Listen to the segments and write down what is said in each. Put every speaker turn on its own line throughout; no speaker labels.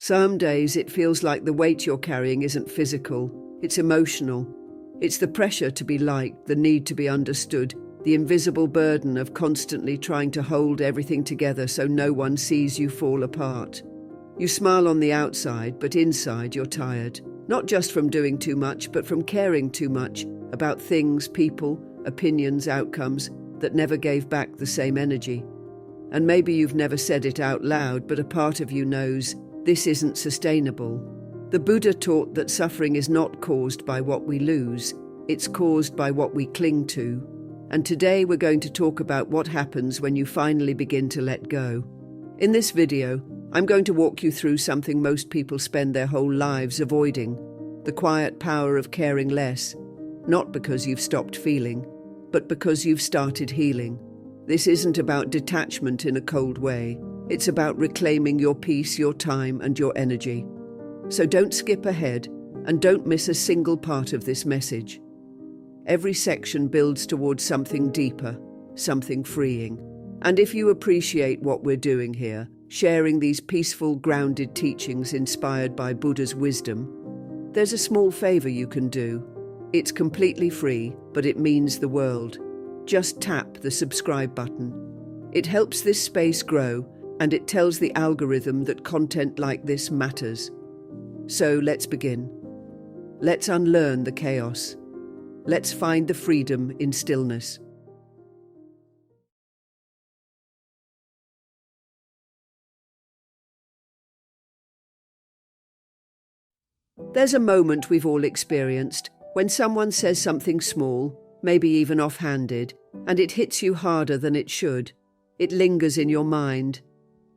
Some days it feels like the weight you're carrying isn't physical, it's emotional. It's the pressure to be liked, the need to be understood, the invisible burden of constantly trying to hold everything together so no one sees you fall apart. You smile on the outside, but inside you're tired. Not just from doing too much, but from caring too much about things, people, opinions, outcomes that never gave back the same energy. And maybe you've never said it out loud, but a part of you knows this isn't sustainable. The Buddha taught that suffering is not caused by what we lose, it's caused by what we cling to. And today we're going to talk about what happens when you finally begin to let go. In this video, I'm going to walk you through something most people spend their whole lives avoiding: the quiet power of caring less, not because you've stopped feeling, but because you've started healing. This isn't about detachment in a cold way. It's about reclaiming your peace, your time, and your energy. So don't skip ahead, and don't miss a single part of this message. Every section builds towards something deeper, something freeing. And if you appreciate what we're doing here, sharing these peaceful, grounded teachings inspired by Buddha's wisdom, there's a small favor you can do. It's completely free, but it means the world. Just tap the subscribe button. It helps this space grow, and it tells the algorithm that content like this matters. So let's begin. Let's unlearn the chaos. Let's find the freedom in stillness. There's a moment we've all experienced when someone says something small, maybe even offhanded, and it hits you harder than it should. It lingers in your mind.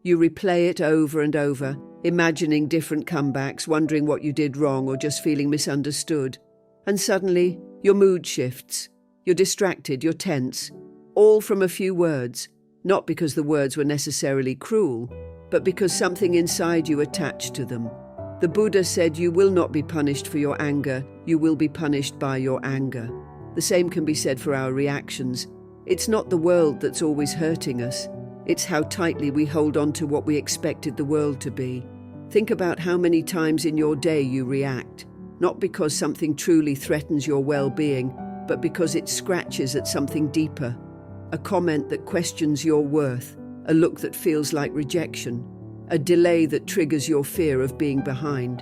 You replay it over and over, imagining different comebacks, wondering what you did wrong or just feeling misunderstood. And suddenly, your mood shifts. You're distracted, you're tense, all from a few words, not because the words were necessarily cruel, but because something inside you attached to them. The Buddha said you will not be punished for your anger, you will be punished by your anger. The same can be said for our reactions. It's not the world that's always hurting us. It's how tightly we hold on to what we expected the world to be. Think about how many times in your day you react, not because something truly threatens your well-being, but because it scratches at something deeper. A comment that questions your worth, a look that feels like rejection, a delay that triggers your fear of being behind.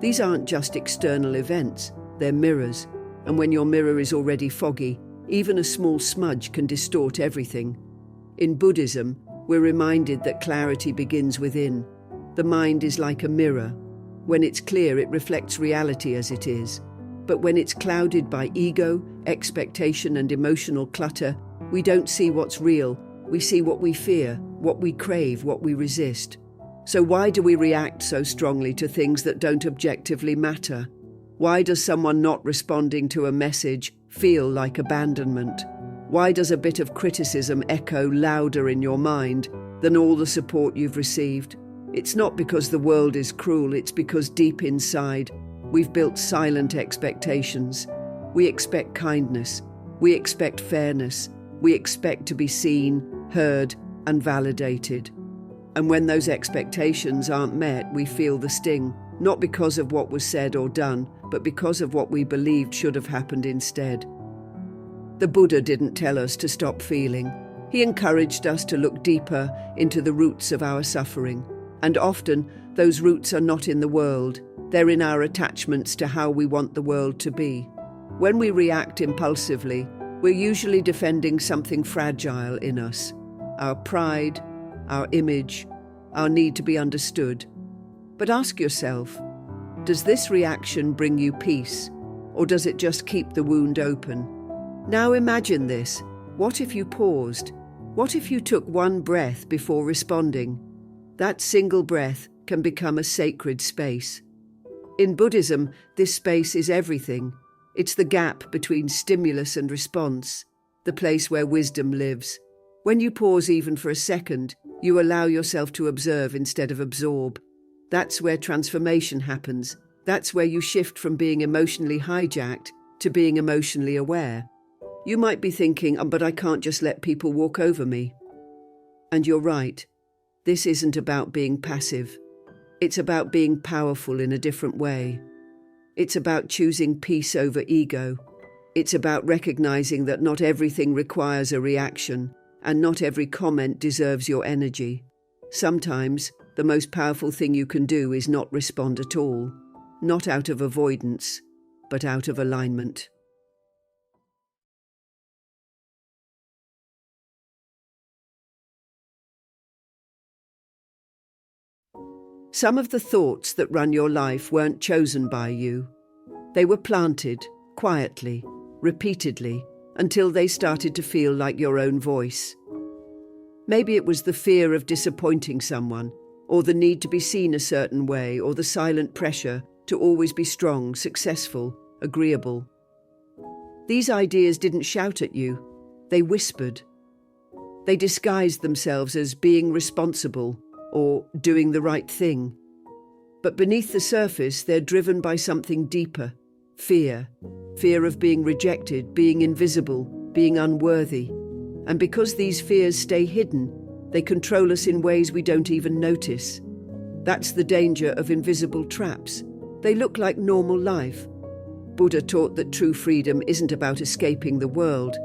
These aren't just external events, they're mirrors. And when your mirror is already foggy, even a small smudge can distort everything. In Buddhism, we're reminded that clarity begins within. The mind is like a mirror. When it's clear, it reflects reality as it is. But when it's clouded by ego, expectation, and emotional clutter, we don't see what's real. We see what we fear, what we crave, what we resist. So why do we react so strongly to things that don't objectively matter? Why does someone not responding to a message feel like abandonment? Why does a bit of criticism echo louder in your mind than all the support you've received? It's not because the world is cruel, it's because deep inside, we've built silent expectations. We expect kindness, we expect fairness, we expect to be seen, heard, and validated. And when those expectations aren't met, we feel the sting, not because of what was said or done, but because of what we believed should have happened instead. The Buddha didn't tell us to stop feeling. He encouraged us to look deeper into the roots of our suffering. And often, those roots are not in the world. They're in our attachments to how we want the world to be. When we react impulsively, we're usually defending something fragile in us. Our pride, our image, our need to be understood. But ask yourself, does this reaction bring you peace, or does it just keep the wound open? Now imagine this. What if you paused? What if you took one breath before responding? That single breath can become a sacred space. In Buddhism, this space is everything. It's the gap between stimulus and response, the place where wisdom lives. When you pause even for a second, you allow yourself to observe instead of absorb. That's where transformation happens. That's where you shift from being emotionally hijacked to being emotionally aware. You might be thinking, but I can't just let people walk over me. And you're right. This isn't about being passive. It's about being powerful in a different way. It's about choosing peace over ego. It's about recognizing that not everything requires a reaction, and not every comment deserves your energy. Sometimes, the most powerful thing you can do is not respond at all, not out of avoidance, but out of alignment. Some of the thoughts that run your life weren't chosen by you. They were planted, quietly, repeatedly, until they started to feel like your own voice. Maybe it was the fear of disappointing someone, or the need to be seen a certain way, or the silent pressure to always be strong, successful, agreeable. These ideas didn't shout at you, they whispered. They disguised themselves as being responsible or doing the right thing. But beneath the surface, they're driven by something deeper: fear. Fear of being rejected, being invisible, being unworthy. And because these fears stay hidden, they control us in ways we don't even notice. That's the danger of invisible traps. They look like normal life. Buddha taught that true freedom isn't about escaping the world.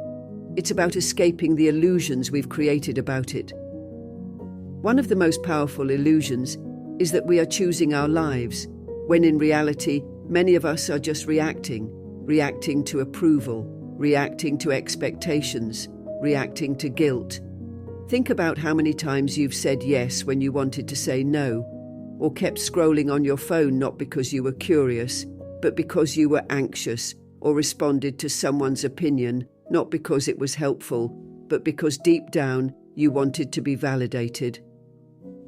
It's about escaping the illusions we've created about it. One of the most powerful illusions is that we are choosing our lives, when in reality, many of us are just reacting to approval, reacting to expectations, reacting to guilt. Think about how many times you've said yes when you wanted to say no, or kept scrolling on your phone not because you were curious, but because you were anxious, or responded to someone's opinion not because it was helpful, but because deep down you wanted to be validated.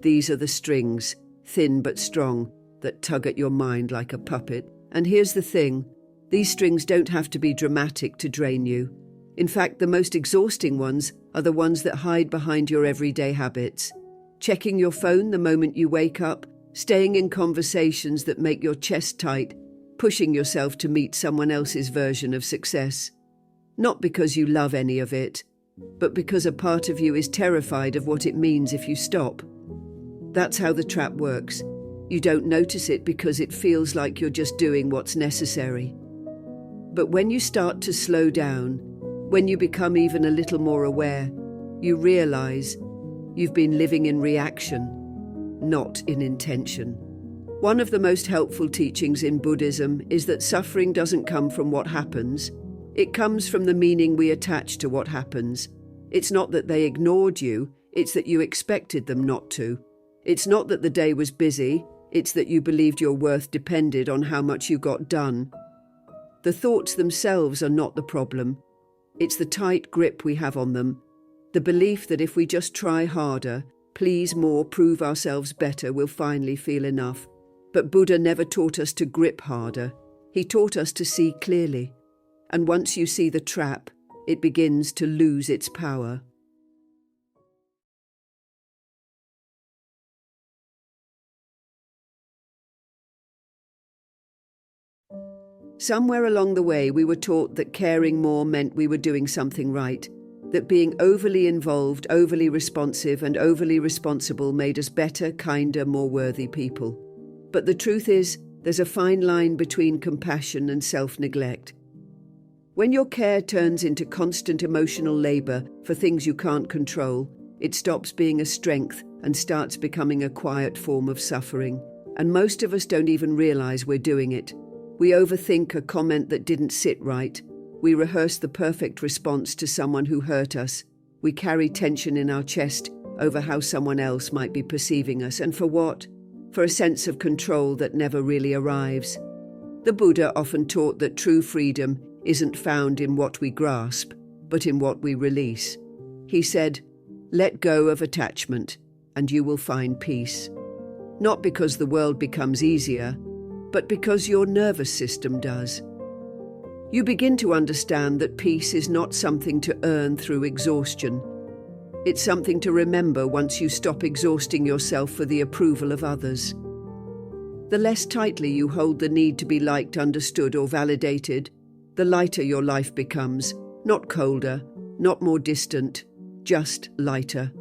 These are the strings, thin but strong, that tug at your mind like a puppet. And here's the thing, these strings don't have to be dramatic to drain you. In fact, the most exhausting ones are the ones that hide behind your everyday habits. Checking your phone the moment you wake up, staying in conversations that make your chest tight, pushing yourself to meet someone else's version of success. Not because you love any of it, but because a part of you is terrified of what it means if you stop. That's how the trap works. You don't notice it because it feels like you're just doing what's necessary. But when you start to slow down, when you become even a little more aware, you realize you've been living in reaction, not in intention. One of the most helpful teachings in Buddhism is that suffering doesn't come from what happens. It comes from the meaning we attach to what happens. It's not that they ignored you, it's that you expected them not to. It's not that the day was busy, it's that you believed your worth depended on how much you got done. The thoughts themselves are not the problem. It's the tight grip we have on them. The belief that if we just try harder, please more, prove ourselves better, we'll finally feel enough. But Buddha never taught us to grip harder. He taught us to see clearly. And once you see the trap, it begins to lose its power. Somewhere along the way, we were taught that caring more meant we were doing something right, that being overly involved, overly responsive, and overly responsible made us better, kinder, more worthy people. But the truth is, there's a fine line between compassion and self-neglect. When your care turns into constant emotional labor for things you can't control, it stops being a strength and starts becoming a quiet form of suffering. And most of us don't even realize we're doing it. We overthink a comment that didn't sit right. We rehearse the perfect response to someone who hurt us. We carry tension in our chest over how someone else might be perceiving us. And for what? For a sense of control that never really arrives. The Buddha often taught that true freedom isn't found in what we grasp, but in what we release. He said, "Let go of attachment, and you will find peace." Not because the world becomes easier, but because your nervous system does. You begin to understand that peace is not something to earn through exhaustion. It's something to remember once you stop exhausting yourself for the approval of others. The less tightly you hold the need to be liked, understood, or validated, the lighter your life becomes, not colder, not more distant, just lighter.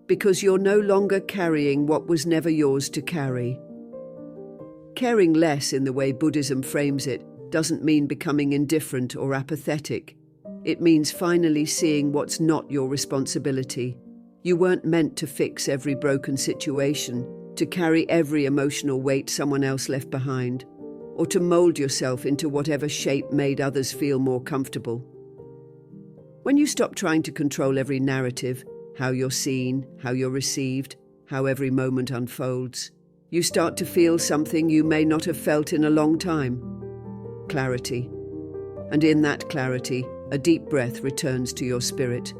because you're no longer carrying what was never yours to carry. Caring less in the way Buddhism frames it doesn't mean becoming indifferent or apathetic. It means finally seeing what's not your responsibility. You weren't meant to fix every broken situation, to carry every emotional weight someone else left behind, or to mold yourself into whatever shape made others feel more comfortable. When you stop trying to control every narrative, how you're seen, how you're received, how every moment unfolds, you start to feel something you may not have felt in a long time: clarity. And in that clarity, a deep breath returns to your spirit.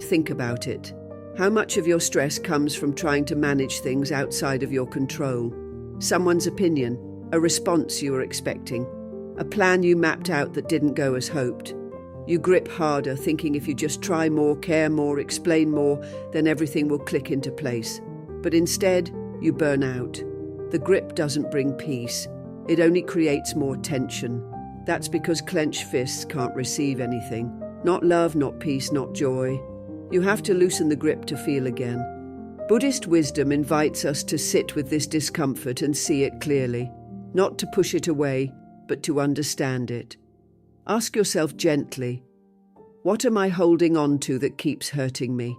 Think about it. How much of your stress comes from trying to manage things outside of your control? Someone's opinion, a response you were expecting, a plan you mapped out that didn't go as hoped. You grip harder, thinking if you just try more, care more, explain more, then everything will click into place. But instead, you burn out. The grip doesn't bring peace. It only creates more tension. That's because clenched fists can't receive anything. Not love, not peace, not joy. You have to loosen the grip to feel again. Buddhist wisdom invites us to sit with this discomfort and see it clearly. Not to push it away, but to understand it. Ask yourself gently, what am I holding on to that keeps hurting me?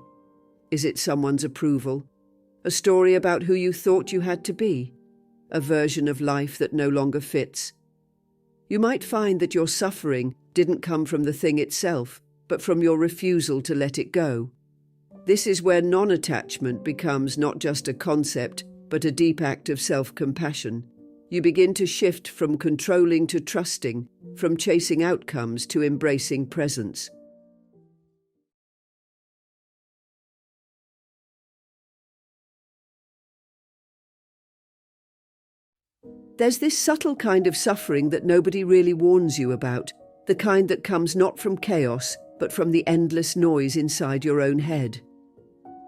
Is it someone's approval? A story about who you thought you had to be? A version of life that no longer fits? You might find that your suffering didn't come from the thing itself, but from your refusal to let it go. This is where non-attachment becomes not just a concept, but a deep act of self-compassion. You begin to shift from controlling to trusting, from chasing outcomes to embracing presence. There's this subtle kind of suffering that nobody really warns you about, the kind that comes not from chaos, but from the endless noise inside your own head.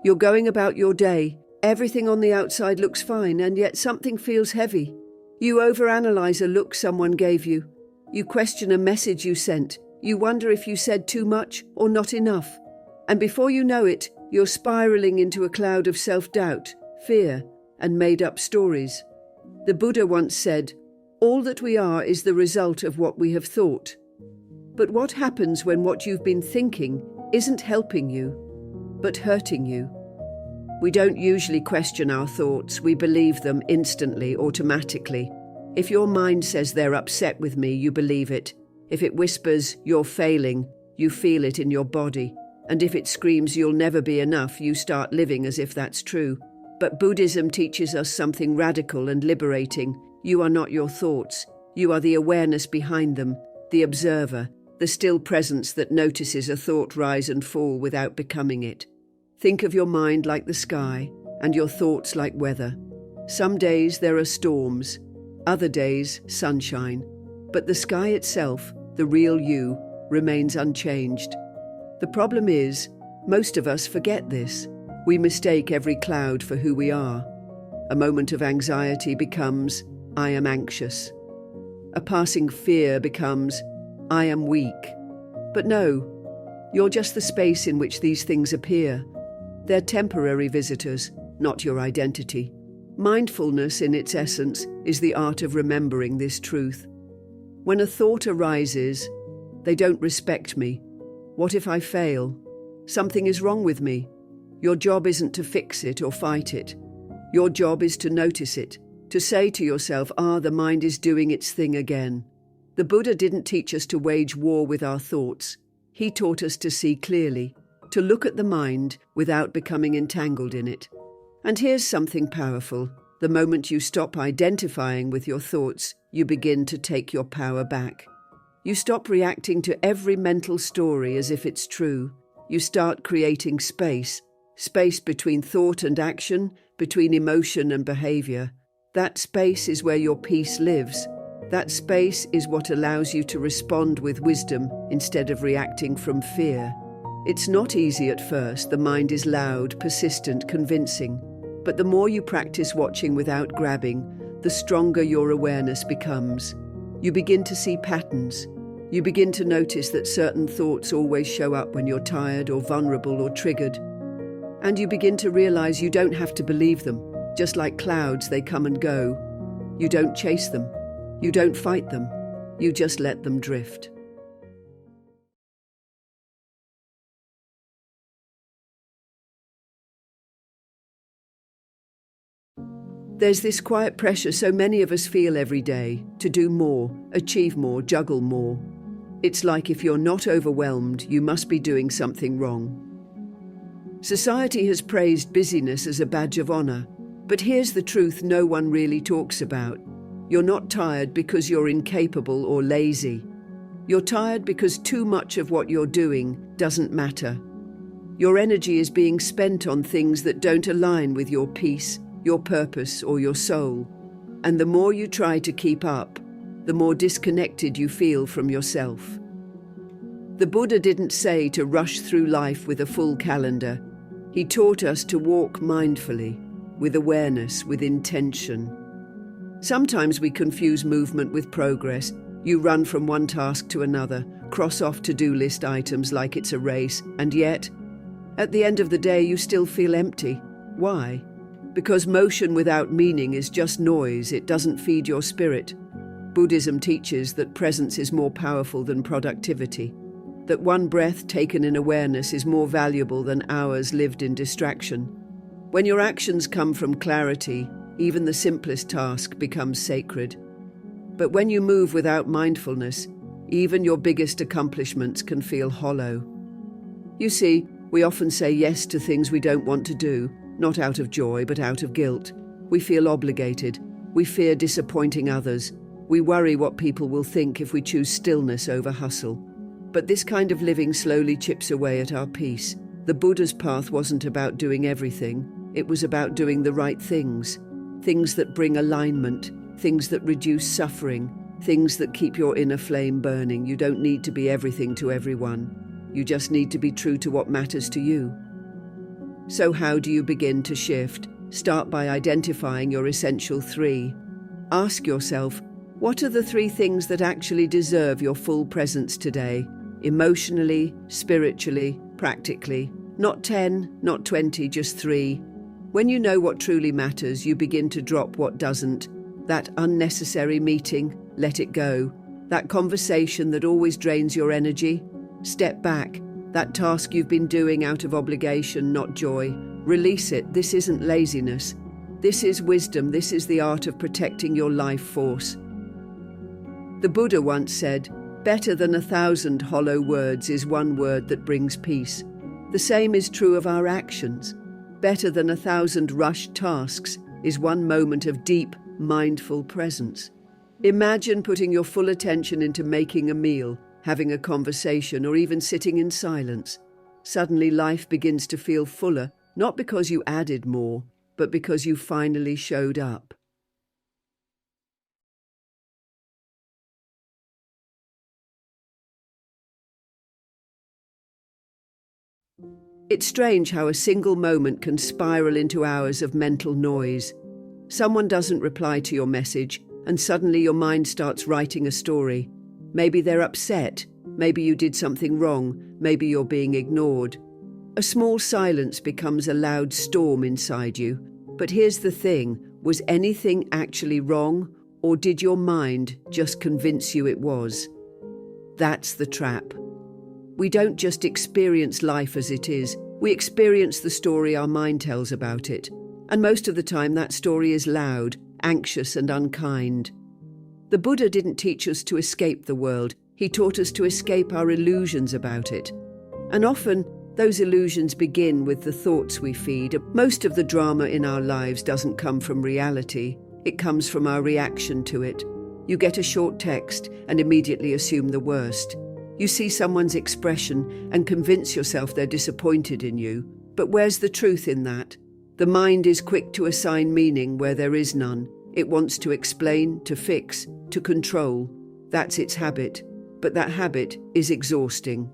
You're going about your day, everything on the outside looks fine, and yet something feels heavy. You overanalyze a look someone gave you. You question a message you sent. You wonder if you said too much or not enough. And before you know it, you're spiraling into a cloud of self-doubt, fear, and made-up stories. The Buddha once said, "All that we are is the result of what we have thought." But what happens when what you've been thinking isn't helping you, but hurting you? We don't usually question our thoughts. We believe them instantly, automatically. If your mind says they're upset with me, you believe it. If it whispers, "You're failing," you feel it in your body. And if it screams, "You'll never be enough," you start living as if that's true. But Buddhism teaches us something radical and liberating. You are not your thoughts. You are the awareness behind them, the observer, the still presence that notices a thought rise and fall without becoming it. Think of your mind like the sky, and your thoughts like weather. Some days there are storms, other days sunshine. But the sky itself, the real you, remains unchanged. The problem is, most of us forget this. We mistake every cloud for who we are. A moment of anxiety becomes, "I am anxious." A passing fear becomes, "I am weak." But no, you're just the space in which these things appear. They're temporary visitors, not your identity. Mindfulness, in its essence, is the art of remembering this truth. When a thought arises, "They don't respect me. What if I fail? Something is wrong with me." Your job isn't to fix it or fight it. Your job is to notice it, to say to yourself, the mind is doing its thing again. The Buddha didn't teach us to wage war with our thoughts. He taught us to see clearly, to look at the mind without becoming entangled in it. And here's something powerful. The moment you stop identifying with your thoughts, you begin to take your power back. You stop reacting to every mental story as if it's true. You start creating space between thought and action, between emotion and behavior. That space is where your peace lives. That space is what allows you to respond with wisdom instead of reacting from fear. It's not easy at first. The mind is loud, persistent, convincing. But the more you practice watching without grabbing, the stronger your awareness becomes. You begin to see patterns. You begin to notice that certain thoughts always show up when you're tired or vulnerable or triggered. And you begin to realize you don't have to believe them. Just like clouds, they come and go. You don't chase them. You don't fight them. You just let them drift. There's this quiet pressure so many of us feel every day to do more, achieve more, juggle more. It's like if you're not overwhelmed, you must be doing something wrong. Society has praised busyness as a badge of honor, but here's the truth no one really talks about. You're not tired because you're incapable or lazy. You're tired because too much of what you're doing doesn't matter. Your energy is being spent on things that don't align with your peace, your purpose, or your soul. And the more you try to keep up, the more disconnected you feel from yourself. The Buddha didn't say to rush through life with a full calendar. He taught us to walk mindfully, with awareness, with intention. Sometimes we confuse movement with progress. You run from one task to another, cross off to-do list items like it's a race, and yet, at the end of the day, you still feel empty. Why? Because motion without meaning is just noise. It doesn't feed your spirit. Buddhism teaches that presence is more powerful than productivity, that one breath taken in awareness is more valuable than hours lived in distraction. When your actions come from clarity, even the simplest task becomes sacred. But when you move without mindfulness, even your biggest accomplishments can feel hollow. You see, we often say yes to things we don't want to do, not out of joy but out of guilt. We feel obligated. We fear disappointing others. We worry what people will think if we choose stillness over hustle. But this kind of living slowly chips away at our peace. The Buddha's path wasn't about doing everything. It was about doing the right things. Things that bring alignment, things that reduce suffering, things that keep your inner flame burning. You don't need to be everything to everyone. You just need to be true to what matters to you. So how do you begin to shift? Start by identifying your essential three. Ask yourself, what are the three things that actually deserve your full presence today? Emotionally, spiritually, practically. Not 10, not 20, just 3. When you know what truly matters, you begin to drop what doesn't. That unnecessary meeting, let it go. That conversation that always drains your energy, step back. That task you've been doing out of obligation, not joy, release it. This isn't laziness. This is wisdom. This is the art of protecting your life force. The Buddha once said, "Better than 1,000 hollow words is one word that brings peace." The same is true of our actions. Better than 1,000 rushed tasks is one moment of deep, mindful presence. Imagine putting your full attention into making a meal, having a conversation, or even sitting in silence. Suddenly life begins to feel fuller, not because you added more, but because you finally showed up. It's strange how a single moment can spiral into hours of mental noise. Someone doesn't reply to your message, and suddenly your mind starts writing a story. Maybe they're upset, maybe you did something wrong, maybe you're being ignored. A small silence becomes a loud storm inside you. But here's the thing, was anything actually wrong, or did your mind just convince you it was? That's the trap. We don't just experience life as it is, we experience the story our mind tells about it. And most of the time that story is loud, anxious and unkind. The Buddha didn't teach us to escape the world, he taught us to escape our illusions about it. And often, those illusions begin with the thoughts we feed. Most of the drama in our lives doesn't come from reality, it comes from our reaction to it. You get a short text and immediately assume the worst. You see someone's expression and convince yourself they're disappointed in you. But where's the truth in that? The mind is quick to assign meaning where there is none. It wants to explain, to fix, to control. That's its habit. But that habit is exhausting.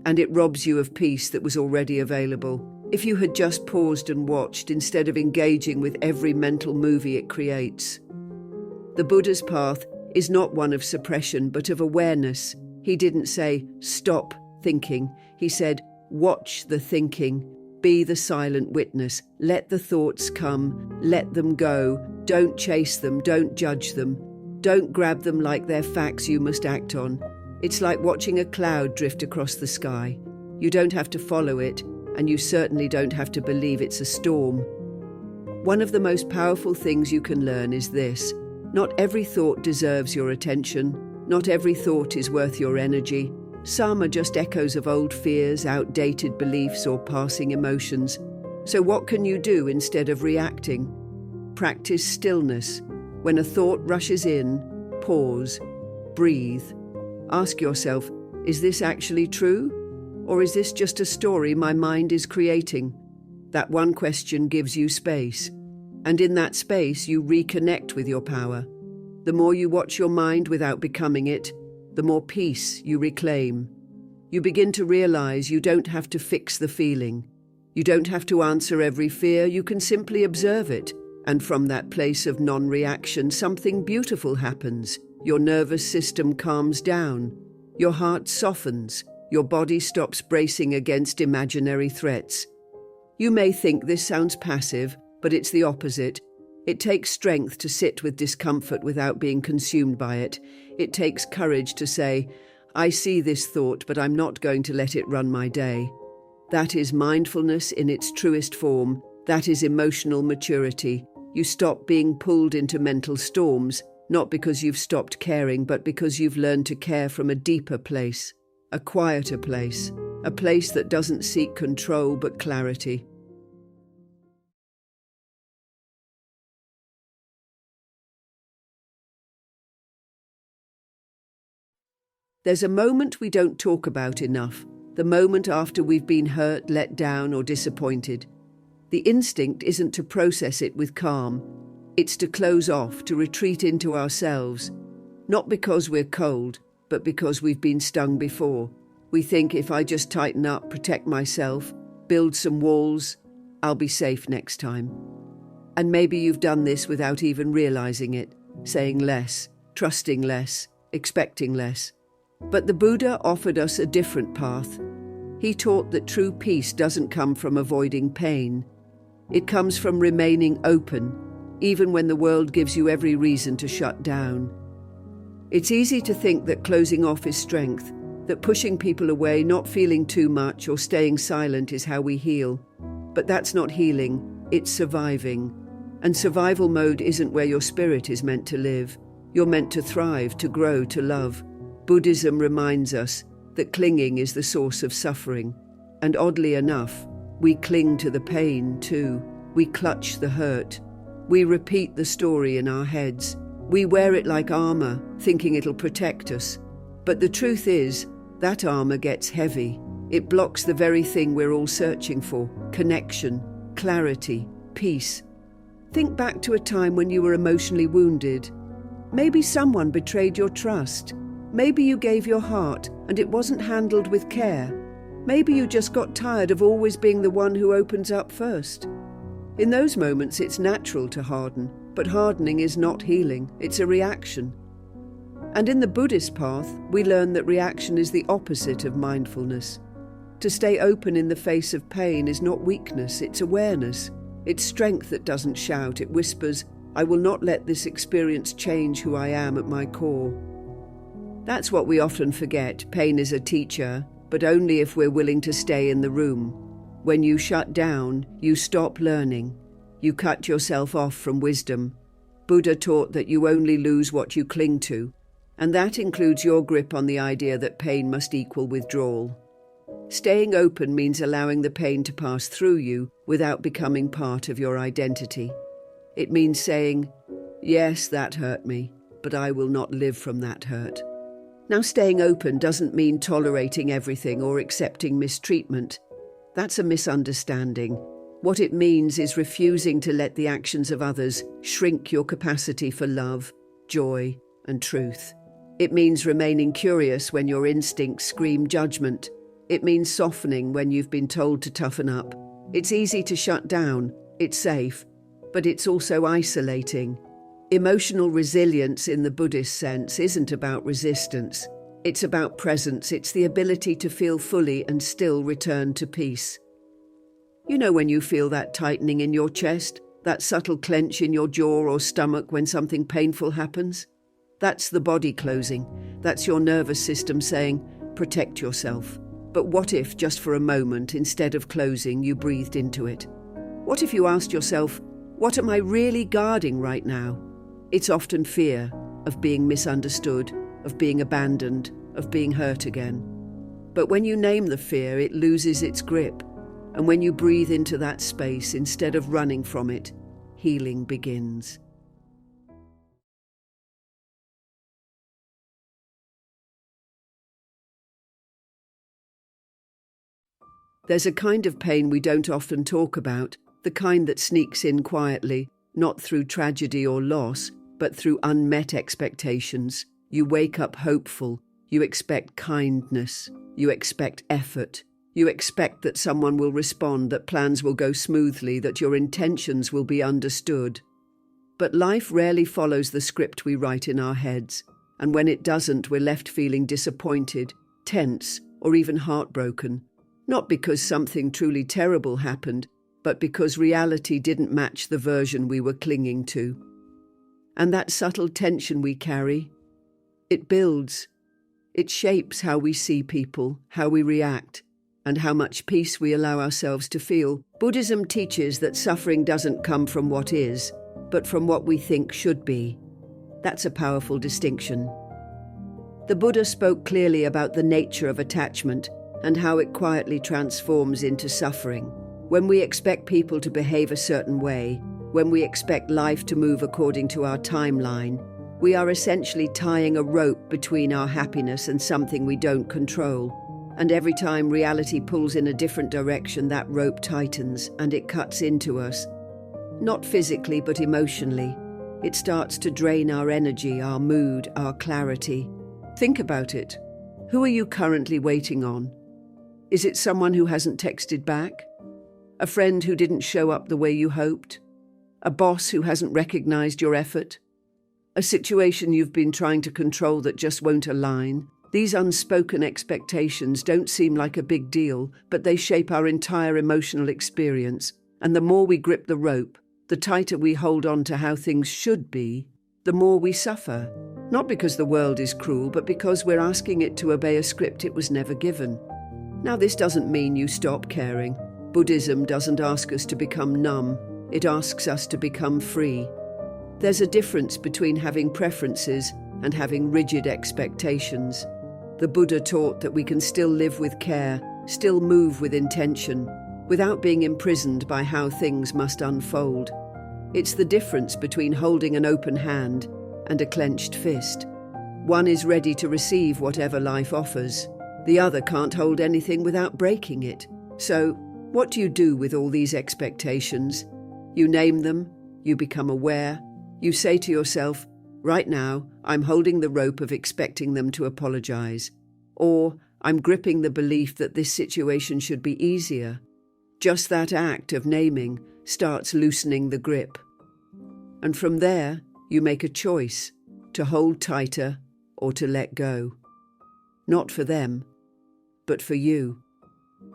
And it robs you of peace that was already available. If you had just paused and watched instead of engaging with every mental movie it creates. The Buddha's path is not one of suppression but of awareness. He didn't say, stop thinking. He said, watch the thinking. Be the silent witness. Let the thoughts come, let them go. Don't chase them, don't judge them. Don't grab them like they're facts you must act on. It's like watching a cloud drift across the sky. You don't have to follow it, and you certainly don't have to believe it's a storm. One of the most powerful things you can learn is this: not every thought deserves your attention. Not every thought is worth your energy. Some are just echoes of old fears, outdated beliefs, or passing emotions. So what can you do instead of reacting? Practice stillness. When a thought rushes in, pause, breathe. Ask yourself, is this actually true? Or is this just a story my mind is creating? That one question gives you space. And in that space, you reconnect with your power. The more you watch your mind without becoming it, the more peace you reclaim. You begin to realize you don't have to fix the feeling. You don't have to answer every fear, you can simply observe it. And from that place of non-reaction, something beautiful happens. Your nervous system calms down. Your heart softens. Your body stops bracing against imaginary threats. You may think this sounds passive, but it's the opposite. It takes strength to sit with discomfort without being consumed by it. It takes courage to say, I see this thought, but I'm not going to let it run my day. That is mindfulness in its truest form. That is emotional maturity. You stop being pulled into mental storms, not because you've stopped caring, but because you've learned to care from a deeper place, a quieter place, a place that doesn't seek control but clarity. There's a moment we don't talk about enough, the moment after we've been hurt, let down, or disappointed. The instinct isn't to process it with calm. It's to close off, to retreat into ourselves. Not because we're cold, but because we've been stung before. We think if I just tighten up, protect myself, build some walls, I'll be safe next time. And maybe you've done this without even realizing it, saying less, trusting less, expecting less. But the Buddha offered us a different path. He taught that true peace doesn't come from avoiding pain. It comes from remaining open, even when the world gives you every reason to shut down. It's easy to think that closing off is strength, that pushing people away, not feeling too much, or staying silent is how we heal. But that's not healing, it's surviving. And survival mode isn't where your spirit is meant to live. You're meant to thrive, to grow, to love. Buddhism reminds us that clinging is the source of suffering. And oddly enough, we cling to the pain too. We clutch the hurt. We repeat the story in our heads. We wear it like armor, thinking it'll protect us. But the truth is, that armor gets heavy. It blocks the very thing we're all searching for: connection, clarity, peace. Think back to a time when you were emotionally wounded. Maybe someone betrayed your trust. Maybe you gave your heart and it wasn't handled with care. Maybe you just got tired of always being the one who opens up first. In those moments, it's natural to harden, but hardening is not healing, it's a reaction. And in the Buddhist path, we learn that reaction is the opposite of mindfulness. To stay open in the face of pain is not weakness, it's awareness. It's strength that doesn't shout, it whispers, I will not let this experience change who I am at my core. That's what we often forget. Pain is a teacher, but only if we're willing to stay in the room. When you shut down, you stop learning. You cut yourself off from wisdom. Buddha taught that you only lose what you cling to, and that includes your grip on the idea that pain must equal withdrawal. Staying open means allowing the pain to pass through you without becoming part of your identity. It means saying, yes, that hurt me, but I will not live from that hurt. Now, staying open doesn't mean tolerating everything or accepting mistreatment. That's a misunderstanding. What it means is refusing to let the actions of others shrink your capacity for love, joy, and truth. It means remaining curious when your instincts scream judgment. It means softening when you've been told to toughen up. It's easy to shut down, it's safe, but it's also isolating. Emotional resilience in the Buddhist sense isn't about resistance. It's about presence. It's the ability to feel fully and still return to peace. You know when you feel that tightening in your chest, that subtle clench in your jaw or stomach when something painful happens? That's the body closing. That's your nervous system saying, protect yourself. But what if, just for a moment, instead of closing, you breathed into it? What if you asked yourself, what am I really guarding right now? It's often fear of being misunderstood, of being abandoned, of being hurt again. But when you name the fear, it loses its grip. And when you breathe into that space instead of running from it, healing begins. There's a kind of pain we don't often talk about, the kind that sneaks in quietly, not through tragedy or loss, but through unmet expectations. You wake up hopeful, you expect kindness, you expect effort, you expect that someone will respond, that plans will go smoothly, that your intentions will be understood. But life rarely follows the script we write in our heads, and when it doesn't, we're left feeling disappointed, tense, or even heartbroken. Not because something truly terrible happened, but because reality didn't match the version we were clinging to. And that subtle tension we carry, it builds. It shapes how we see people, how we react, and how much peace we allow ourselves to feel. Buddhism teaches that suffering doesn't come from what is, but from what we think should be. That's a powerful distinction. The Buddha spoke clearly about the nature of attachment and how it quietly transforms into suffering. When we expect people to behave a certain way, when we expect life to move according to our timeline, we are essentially tying a rope between our happiness and something we don't control. And every time reality pulls in a different direction, that rope tightens and it cuts into us. Not physically, but emotionally. It starts to drain our energy, our mood, our clarity. Think about it. Who are you currently waiting on? Is it someone who hasn't texted back? A friend who didn't show up the way you hoped? A boss who hasn't recognized your effort? A situation you've been trying to control that just won't align? These unspoken expectations don't seem like a big deal, but they shape our entire emotional experience. And the more we grip the rope, the tighter we hold on to how things should be, the more we suffer. Not because the world is cruel, but because we're asking it to obey a script it was never given. Now, this doesn't mean you stop caring. Buddhism doesn't ask us to become numb. It asks us to become free. There's a difference between having preferences and having rigid expectations. The Buddha taught that we can still live with care, still move with intention, without being imprisoned by how things must unfold. It's the difference between holding an open hand and a clenched fist. One is ready to receive whatever life offers. The other can't hold anything without breaking it. So, what do you do with all these expectations? You name them, you become aware, you say to yourself, right now, I'm holding the rope of expecting them to apologize. Or, I'm gripping the belief that this situation should be easier. Just that act of naming starts loosening the grip. And from there, you make a choice to hold tighter or to let go. Not for them, but for you.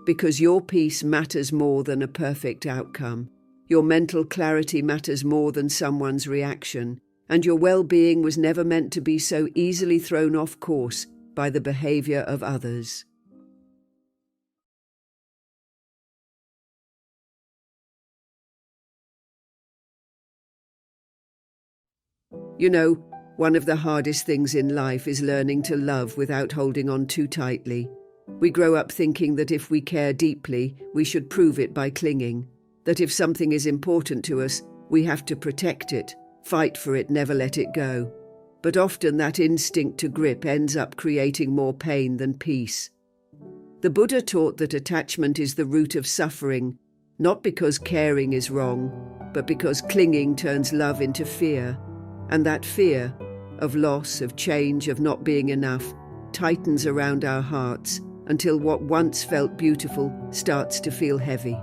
Because your peace matters more than a perfect outcome. Your mental clarity matters more than someone's reaction. And your well-being was never meant to be so easily thrown off course by the behavior of others. You know, one of the hardest things in life is learning to love without holding on too tightly. We grow up thinking that if we care deeply, we should prove it by clinging. That if something is important to us, we have to protect it, fight for it, never let it go. But often that instinct to grip ends up creating more pain than peace. The Buddha taught that attachment is the root of suffering, not because caring is wrong, but because clinging turns love into fear. And that fear, of loss, of change, of not being enough, tightens around our hearts until what once felt beautiful starts to feel heavy.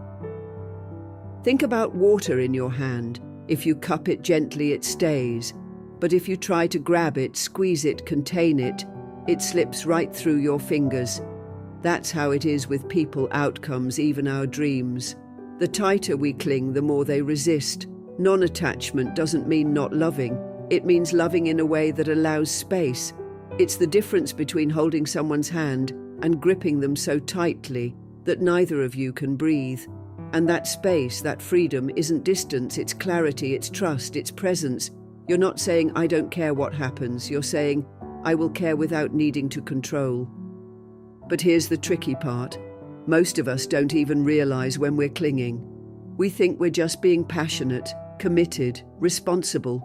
Think about water in your hand. If you cup it gently, it stays. But if you try to grab it, squeeze it, contain it, it slips right through your fingers. That's how it is with people, outcomes, even our dreams. The tighter we cling, the more they resist. Non-attachment doesn't mean not loving. It means loving in a way that allows space. It's the difference between holding someone's hand and gripping them so tightly that neither of you can breathe. And that space, that freedom, isn't distance, it's clarity, it's trust, it's presence. You're not saying, I don't care what happens. You're saying, I will care without needing to control. But here's the tricky part. Most of us don't even realize when we're clinging. We think we're just being passionate, committed, responsible.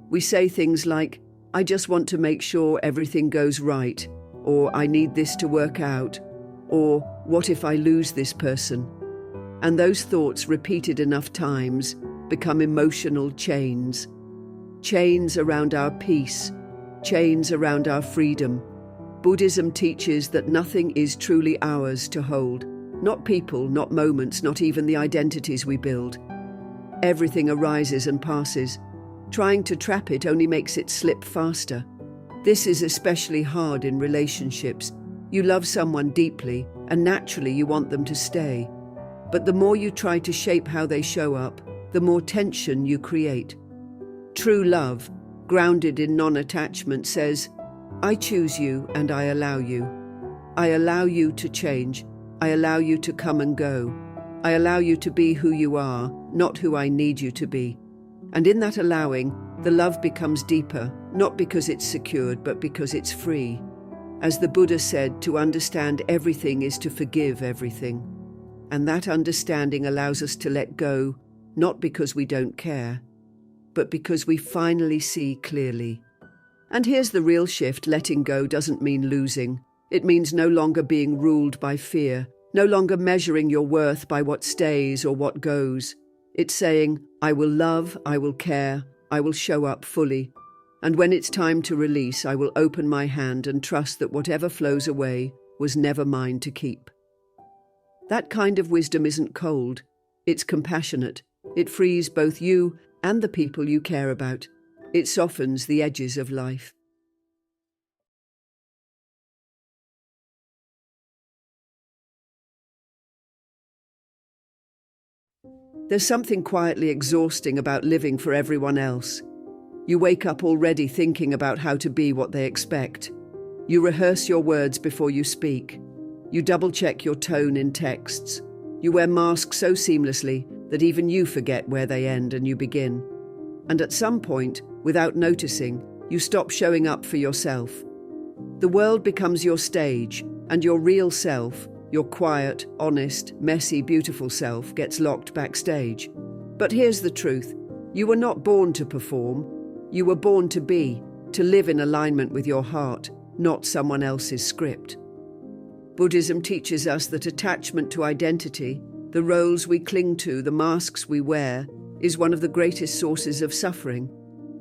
We say things like, I just want to make sure everything goes right, or I need this to work out, or what if I lose this person? And those thoughts, repeated enough times, become emotional chains. Chains around our peace, chains around our freedom. Buddhism teaches that nothing is truly ours to hold. Not people, not moments, not even the identities we build. Everything arises and passes. Trying to trap it only makes it slip faster. This is especially hard in relationships. You love someone deeply, and naturally you want them to stay. But the more you try to shape how they show up, the more tension you create. True love, grounded in non-attachment, says, I choose you and I allow you. I allow you to change. I allow you to come and go. I allow you to be who you are, not who I need you to be. And in that allowing, the love becomes deeper, not because it's secured, but because it's free. As the Buddha said, to understand everything is to forgive everything. And that understanding allows us to let go, not because we don't care, but because we finally see clearly. And here's the real shift. Letting go doesn't mean losing. It means no longer being ruled by fear, no longer measuring your worth by what stays or what goes. It's saying, I will love, I will care, I will show up fully. And when it's time to release, I will open my hand and trust that whatever flows away was never mine to keep. That kind of wisdom isn't cold, it's compassionate. It frees both you and the people you care about. It softens the edges of life. There's something quietly exhausting about living for everyone else. You wake up already thinking about how to be what they expect. You rehearse your words before you speak. You double-check your tone in texts. You wear masks so seamlessly that even you forget where they end and you begin. And at some point, without noticing, you stop showing up for yourself. The world becomes your stage, and your real self, your quiet, honest, messy, beautiful self, gets locked backstage. But here's the truth. You were not born to perform. You were born to be, to live in alignment with your heart, not someone else's script. Buddhism teaches us that attachment to identity, the roles we cling to, the masks we wear, is one of the greatest sources of suffering.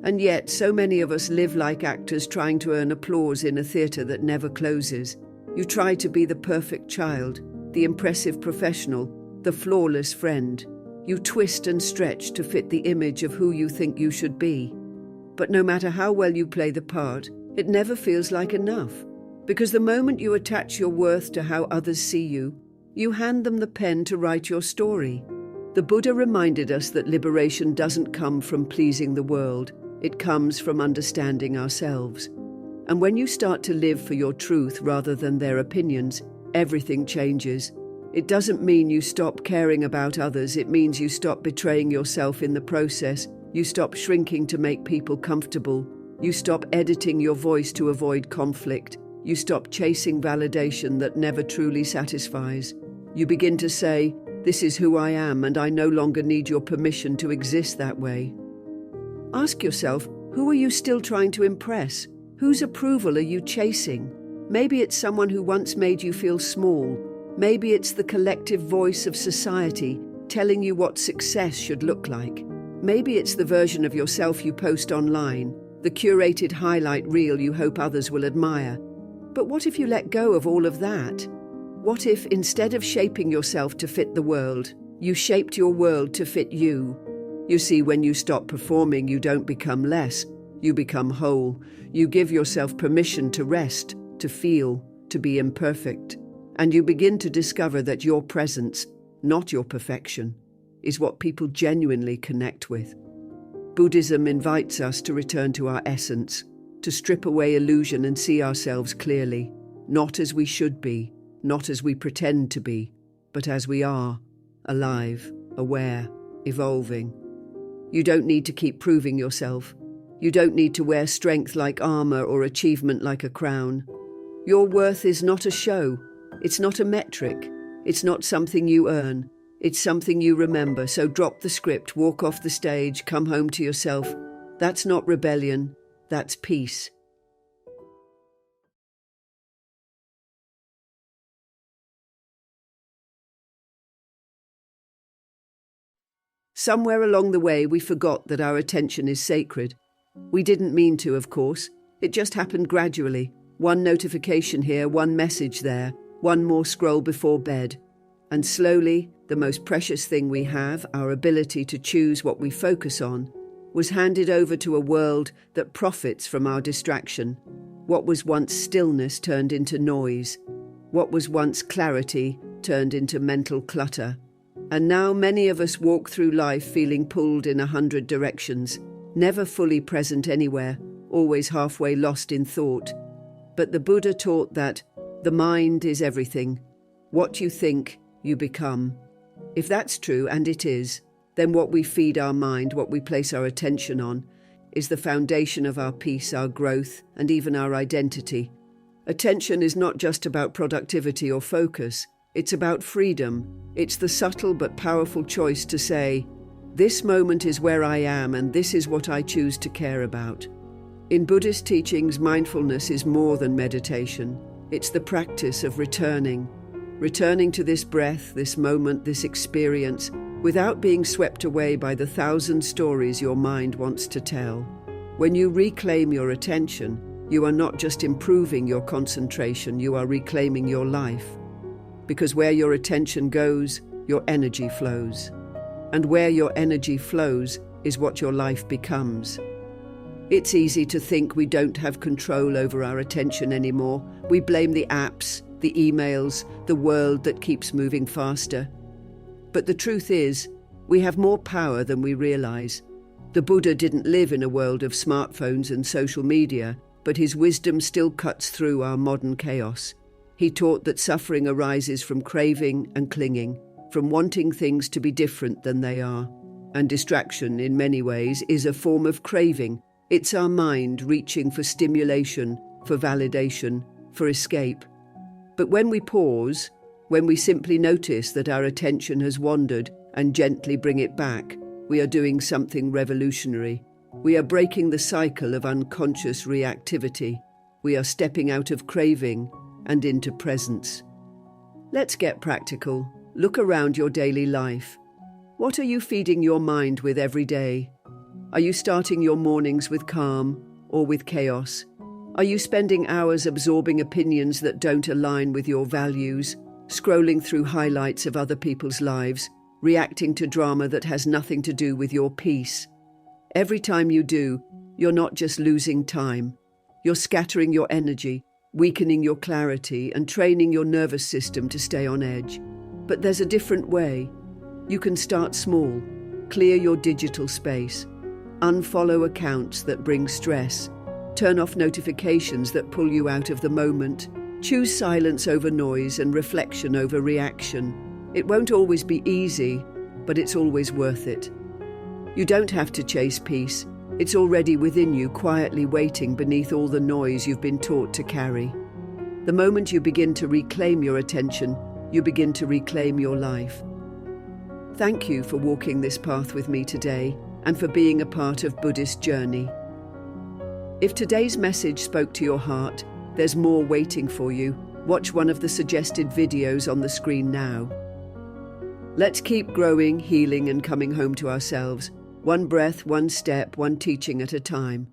And yet, so many of us live like actors trying to earn applause in a theatre that never closes. You try to be the perfect child, the impressive professional, the flawless friend. You twist and stretch to fit the image of who you think you should be. But no matter how well you play the part, it never feels like enough. Because the moment you attach your worth to how others see you, you hand them the pen to write your story. The Buddha reminded us that liberation doesn't come from pleasing the world, it comes from understanding ourselves. And when you start to live for your truth rather than their opinions, everything changes. It doesn't mean you stop caring about others, it means you stop betraying yourself in the process. You stop shrinking to make people comfortable. You stop editing your voice to avoid conflict. You stop chasing validation that never truly satisfies. You begin to say, this is who I am and I no longer need your permission to exist that way. Ask yourself, who are you still trying to impress? Whose approval are you chasing? Maybe it's someone who once made you feel small. Maybe it's the collective voice of society telling you what success should look like. Maybe it's the version of yourself you post online, the curated highlight reel you hope others will admire. But what if you let go of all of that? What if, instead of shaping yourself to fit the world, you shaped your world to fit you? You see, when you stop performing, you don't become less. You become whole. You give yourself permission to rest, to feel, to be imperfect. And you begin to discover that your presence, not your perfection, is what people genuinely connect with. Buddhism invites us to return to our essence, to strip away illusion and see ourselves clearly, not as we should be, not as we pretend to be, but as we are, alive, aware, evolving. You don't need to keep proving yourself. You don't need to wear strength like armor or achievement like a crown. Your worth is not a show. It's not a metric. It's not something you earn. It's something you remember. So drop the script, walk off the stage, come home to yourself. That's not rebellion. That's peace. Somewhere along the way, we forgot that our attention is sacred. We didn't mean to, of course. It just happened gradually. One notification here, one message there, one more scroll before bed. And slowly, the most precious thing we have, our ability to choose what we focus on, was handed over to a world that profits from our distraction. What was once stillness turned into noise. What was once clarity turned into mental clutter. And now many of us walk through life feeling pulled in 100 directions, never fully present anywhere, always halfway lost in thought. But the Buddha taught that the mind is everything. What you think, you become. If that's true, and it is, then what we feed our mind, what we place our attention on, is the foundation of our peace, our growth, and even our identity. Attention is not just about productivity or focus. It's about freedom. It's the subtle but powerful choice to say, this moment is where I am and this is what I choose to care about. In Buddhist teachings, mindfulness is more than meditation. It's the practice of returning to this breath, this moment, this experience, without being swept away by the 1,000 stories your mind wants to tell. When you reclaim your attention, you are not just improving your concentration, you are reclaiming your life. Because where your attention goes, your energy flows. And where your energy flows is what your life becomes. It's easy to think we don't have control over our attention anymore. We blame the apps, the emails, the world that keeps moving faster. But the truth is, we have more power than we realize. The Buddha didn't live in a world of smartphones and social media, but his wisdom still cuts through our modern chaos. He taught that suffering arises from craving and clinging, from wanting things to be different than they are. And distraction, in many ways, is a form of craving. It's our mind reaching for stimulation, for validation, for escape. But when we pause, when we simply notice that our attention has wandered and gently bring it back, we are doing something revolutionary. We are breaking the cycle of unconscious reactivity. We are stepping out of craving and into presence. Let's get practical. Look around your daily life. What are you feeding your mind with every day? Are you starting your mornings with calm or with chaos? Are you spending hours absorbing opinions that don't align with your values, scrolling through highlights of other people's lives, reacting to drama that has nothing to do with your peace? Every time you do, you're not just losing time. You're scattering your energy, weakening your clarity, and training your nervous system to stay on edge. But there's a different way. You can start small, clear your digital space, unfollow accounts that bring stress, turn off notifications that pull you out of the moment, choose silence over noise and reflection over reaction. It won't always be easy, but it's always worth it. You don't have to chase peace. It's already within you, quietly waiting beneath all the noise you've been taught to carry. The moment you begin to reclaim your attention, you begin to reclaim your life. Thank you for walking this path with me today and for being a part of Buddhist journey. If today's message spoke to your heart, there's more waiting for you. Watch one of the suggested videos on the screen now. Let's keep growing, healing, and coming home to ourselves. One breath, one step, one teaching at a time.